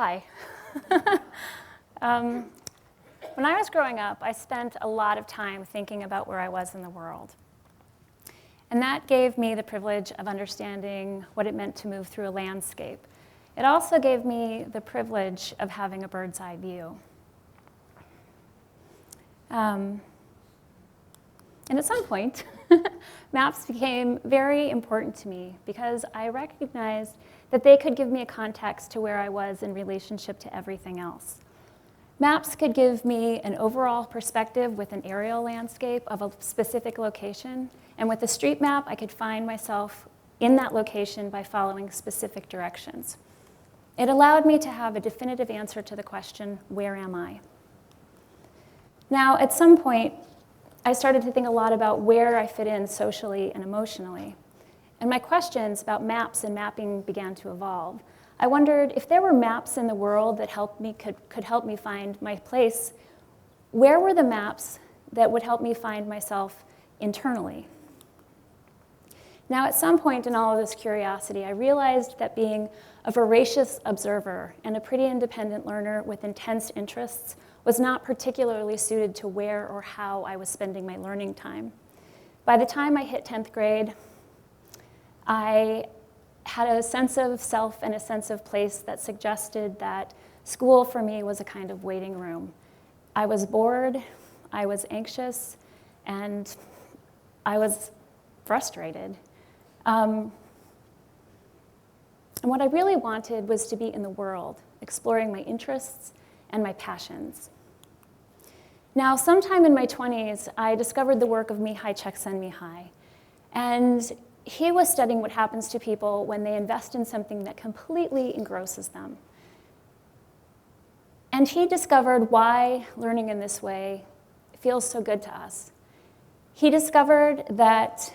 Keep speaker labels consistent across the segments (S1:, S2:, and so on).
S1: Hi. When I was growing up, I spent a lot of time thinking about where I was in the world. And that gave me the privilege of understanding what it meant to move through a landscape. It also gave me the privilege of having a bird's eye view. And at some point, maps became very important to me because I recognized that they could give me a context to where I was in relationship to everything else. Maps could give me an overall perspective with an aerial landscape of a specific location, and with a street map, I could find myself in that location by following specific directions. It allowed me to have a definitive answer to the question, where am I? Now, at some point, I started to think a lot about where I fit in socially and emotionally. And my questions about maps and mapping began to evolve. I wondered if there were maps in the world that could help me find my place, where were the maps that would help me find myself internally? Now, at some point in all of this curiosity, I realized that being a voracious observer and a pretty independent learner with intense interests was not particularly suited to where or how I was spending my learning time. By the time I hit 10th grade, I had a sense of self and a sense of place that suggested that school for me was a kind of waiting room. I was bored, I was anxious, and I was frustrated. And what I really wanted was to be in the world, exploring my interests and my passions. Now, sometime in my 20s, I discovered the work of Mihai Csikszentmihalyi, and he was studying what happens to people when they invest in something that completely engrosses them. And he discovered why learning in this way feels so good to us. He discovered that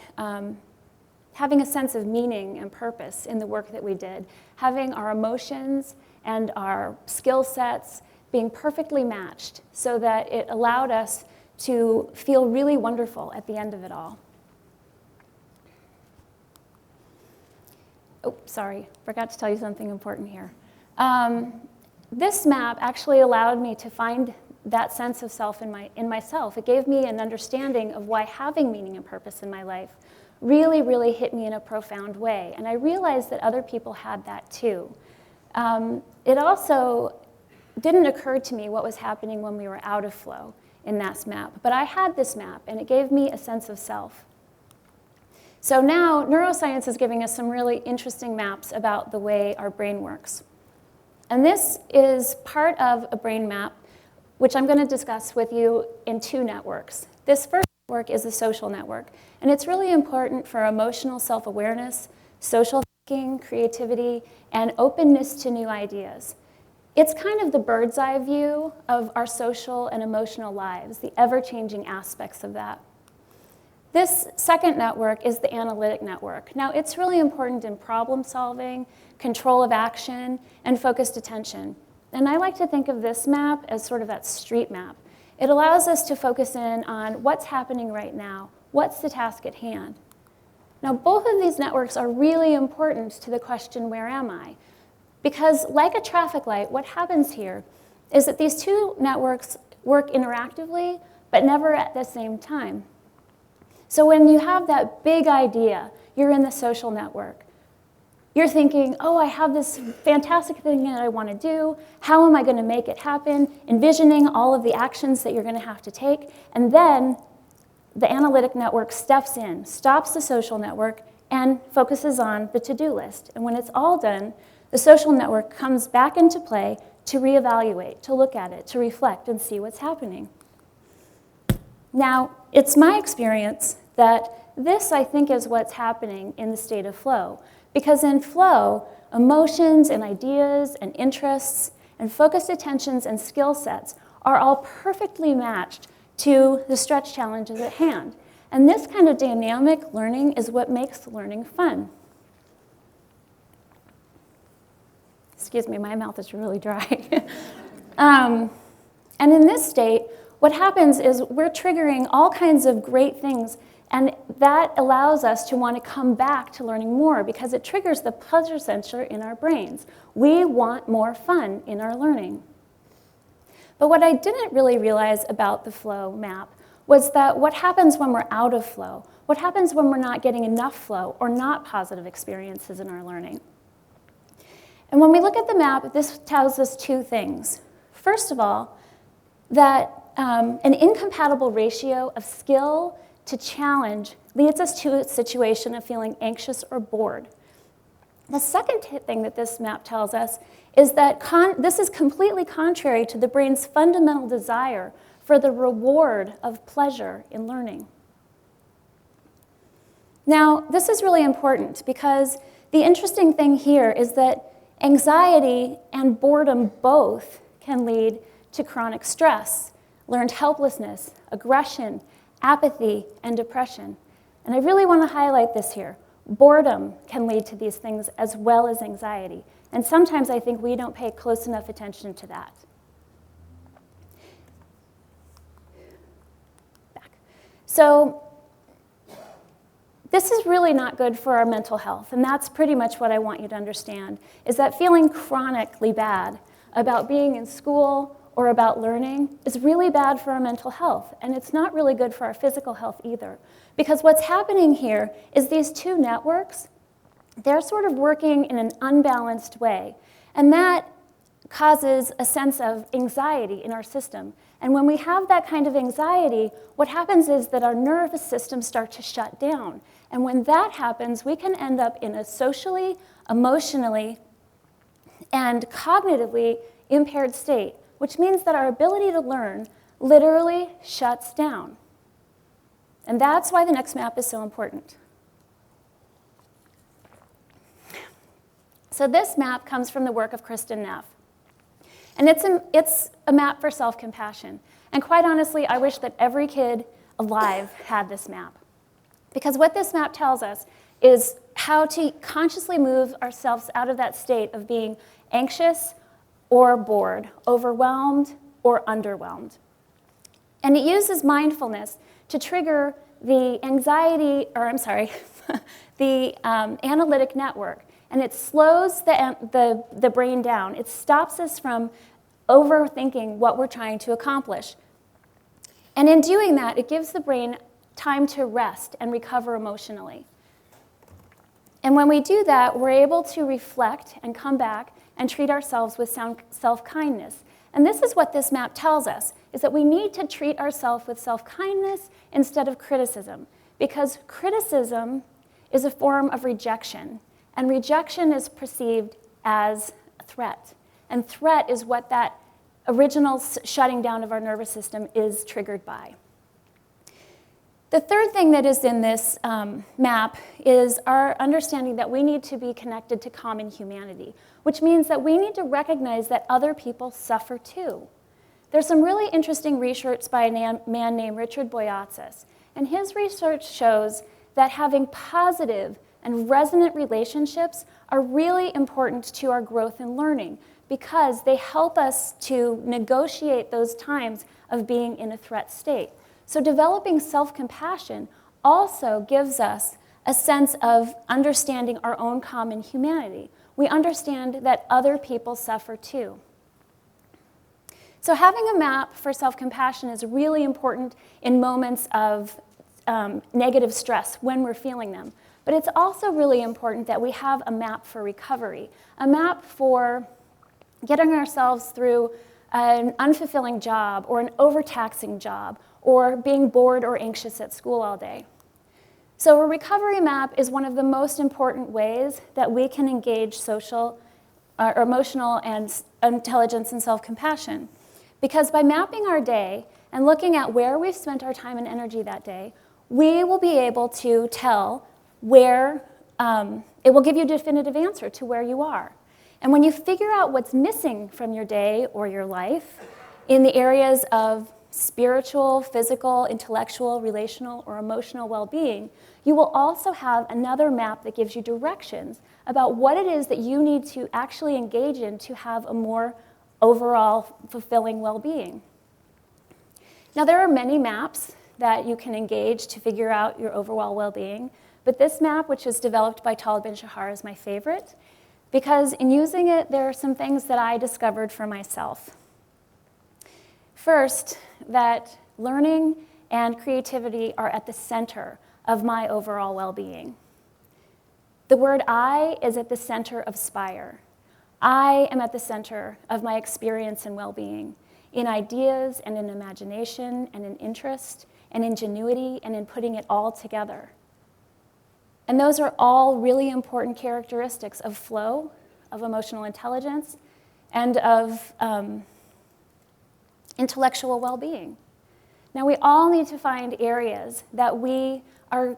S1: having a sense of meaning and purpose in the work that we did, having our emotions and our skill sets being perfectly matched so that it allowed us to feel really wonderful at the end of it all. Oh, sorry, forgot to tell you something important here. This map actually allowed me to find that sense of self in myself. It gave me an understanding of why having meaning and purpose in my life really, really hit me in a profound way. And I realized that other people had that too. It also didn't occur to me what was happening when we were out of flow in that map. But I had this map, and it gave me a sense of self. So now, neuroscience is giving us some really interesting maps about the way our brain works. And this is part of a brain map, which I'm going to discuss with you in two networks. This first network is the social network, and it's really important for emotional self-awareness, social thinking, creativity, and openness to new ideas. It's kind of the bird's eye view of our social and emotional lives, the ever-changing aspects of that. This second network is the Analytic Network. Now, it's really important in problem solving, control of action, and focused attention. And I like to think of this map as sort of that street map. It allows us to focus in on what's happening right now, what's the task at hand. Now, both of these networks are really important to the question, where am I? Because like a traffic light, what happens here is that these two networks work interactively, but never at the same time. So when you have that big idea, you're in the social network. You're thinking, oh, I have this fantastic thing that I want to do. How am I going to make it happen? Envisioning all of the actions that you're going to have to take. And then the analytic network steps in, stops the social network, and focuses on the to-do list. And when it's all done, the social network comes back into play to reevaluate, to look at it, to reflect, and see what's happening. Now, it's my experience that this, I think, is what's happening in the state of flow. Because in flow, emotions and ideas and interests and focused attentions and skill sets are all perfectly matched to the stretch challenges at hand. And this kind of dynamic learning is what makes learning fun. Excuse me, my mouth is really dry. And in this state, what happens is we're triggering all kinds of great things And that allows us to want to come back to learning more because it triggers the pleasure center in our brains. We want more fun in our learning. But what I didn't really realize about the flow map was that what happens when we're out of flow? What happens when we're not getting enough flow or not positive experiences in our learning? And when we look at the map, this tells us two things. First of all, that an incompatible ratio of skill to challenge leads us to a situation of feeling anxious or bored. The second thing that this map tells us is that this is completely contrary to the brain's fundamental desire for the reward of pleasure in learning. Now, this is really important because the interesting thing here is that anxiety and boredom both can lead to chronic stress, learned helplessness, aggression, apathy, and depression. And I really want to highlight this here. Boredom can lead to these things as well as anxiety. And sometimes I think we don't pay close enough attention to that. Back. So this is really not good for our mental health. And that's pretty much what I want you to understand, is that feeling chronically bad about being in school or about learning is really bad for our mental health. And it's not really good for our physical health either. Because what's happening here is these two networks, they're sort of working in an unbalanced way. And that causes a sense of anxiety in our system. And when we have that kind of anxiety, what happens is that our nervous systems start to shut down. And when that happens, we can end up in a socially, emotionally, and cognitively impaired state, which means that our ability to learn literally shuts down. And that's why the next map is so important. So this map comes from the work of Kristin Neff. And it's a map for self-compassion. And quite honestly, I wish that every kid alive had this map. Because what this map tells us is how to consciously move ourselves out of that state of being anxious or bored, overwhelmed or underwhelmed. And it uses mindfulness to trigger the the analytic network. And it slows the brain down. It stops us from overthinking what we're trying to accomplish. And in doing that, it gives the brain time to rest and recover emotionally. And when we do that, we're able to reflect and come back and treat ourselves with self-kindness. And this is what this map tells us, is that we need to treat ourselves with self-kindness instead of criticism, because criticism is a form of rejection, and rejection is perceived as a threat. And threat is what that original shutting down of our nervous system is triggered by. The third thing that is in this map is our understanding that we need to be connected to common humanity, which means that we need to recognize that other people suffer too. There's some really interesting research by a man named Richard Boyatzis, and his research shows that having positive and resonant relationships are really important to our growth and learning because they help us to negotiate those times of being in a threat state. So developing self-compassion also gives us a sense of understanding our own common humanity. We understand that other people suffer too. So having a map for self-compassion is really important in moments of negative stress when we're feeling them. But it's also really important that we have a map for recovery, a map for getting ourselves through an unfulfilling job or an overtaxing job or being bored or anxious at school all day. So a recovery map is one of the most important ways that we can engage social, or emotional and intelligence and self-compassion. Because by mapping our day and looking at where we've spent our time and energy that day, we will be able to tell where, it will give you a definitive answer to where you are. And when you figure out what's missing from your day or your life in the areas of spiritual, physical, intellectual, relational, or emotional well-being, you will also have another map that gives you directions about what it is that you need to actually engage in to have a more overall fulfilling well-being. Now, there are many maps that you can engage to figure out your overall well-being. But this map, which is developed by Tal Ben-Shahar, is my favorite, because in using it, there are some things that I discovered for myself. First, that learning and creativity are at the center of my overall well-being. The word I is at the center of SPIRE. I am at the center of my experience and well-being, in ideas and in imagination and in interest and ingenuity and in putting it all together. And those are all really important characteristics of flow, of emotional intelligence, and of intellectual well-being. Now, we all need to find areas that we are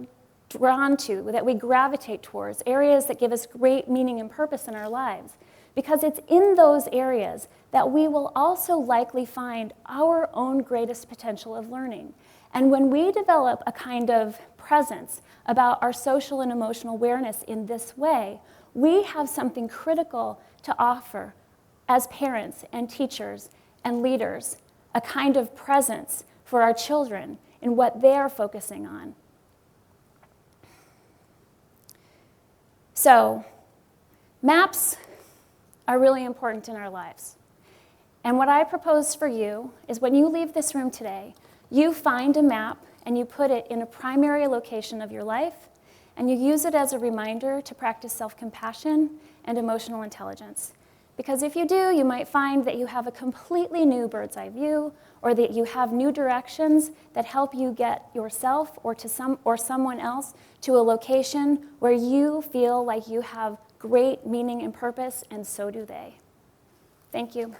S1: drawn to, that we gravitate towards, areas that give us great meaning and purpose in our lives, because it's in those areas that we will also likely find our own greatest potential of learning. And when we develop a kind of presence about our social and emotional awareness in this way, we have something critical to offer as parents and teachers and leaders, a kind of presence for our children in what they're focusing on. So, maps are really important in our lives. And what I propose for you is when you leave this room today, you find a map and you put it in a primary location of your life, and you use it as a reminder to practice self-compassion and emotional intelligence. Because if you do, you might find that you have a completely new bird's eye view, or that you have new directions that help you get yourself or someone else to a location where you feel like you have great meaning and purpose, and so do they. Thank you.